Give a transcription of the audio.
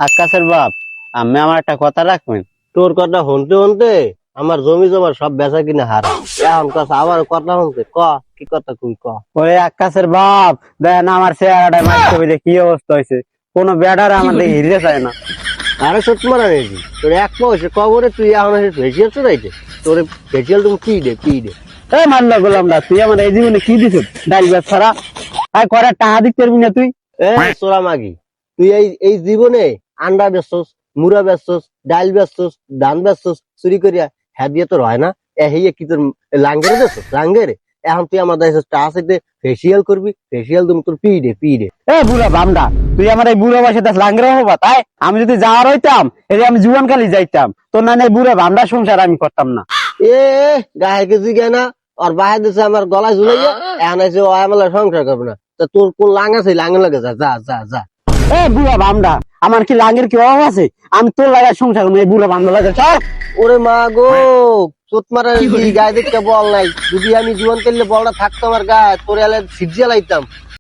আকাশের বাপ, আমি আমার একটা কথা রাখবেন। তোর কথা শুনতে শুনতে আমার জমি জমা সব বেচা কিনা হারা। এখন কথা আবার কথা শুনতে কি কথা তুই ওই আকাশের বাপ, দেখেন আমার চেহারাটা মারতে হইলে কি অবস্থা হয়েছে। কোন বেটার আমার দিকে হিরতে চায় না। আরে সত্যি মারা নেই তোর এক পয়সা কবরে তুই এখন এসে ফেসিয়াল চড়াইছে তোর ফেসিয়াল তুমি পি দে এই মারলা গোলামরা, তুই আমার এই জীবনে কি দিছ? ডাইল ব্যাস ছাড়া আর করে টাকা দিতে পারবি না তুই? সোরা মাগি তুই এই জীবনে আন্ডা বেচছস, মুড়া বেচছস, ডাইল বেচছস, ধান বেচছস চুরি করিয়া হ্যাঁ দিয়ে তোর হয় না। হইয়া কি তোর লাঙ্গেরে বেচছস? লাঙ্গেরে এখন তুই আমার দেখ টাকা ফেসিয়াল করবি, ফেসিয়াল তুমি তোর পি দে। এ বুড়া বামডা, তুই আমার এই বুড়া বয়সে লাঙ্গরা হবা তাই? আমি যদি যাওয়ার হইতাম এই আমি জুয়ান কালি যাইতাম, তোর না এই বুড়া বামডা সংসার আমি করতাম না। এ গায়ে কিছু না আর বাহার দিছে আমার গলায় ঝুলাইয়া এখন এসে ও আমার সংসার করবে না। তা তোর কোন লাং আছে লাঙ্গের লাগে যা যা যা যা। এ বুড়া বামডা, আমার কি লাঙ্গের কি অভাব আছে? আমি তোর লাগায় সংসার করবো, এই বুড়া বামডা লাগে চল। ওরে মা গো, চোট মারা গায়ে দেখতে বল নাই। যদি আমি জীবন করলে বলটা থাকতো আমার গায়ে তোর এলে সিট জ্বালাইতাম।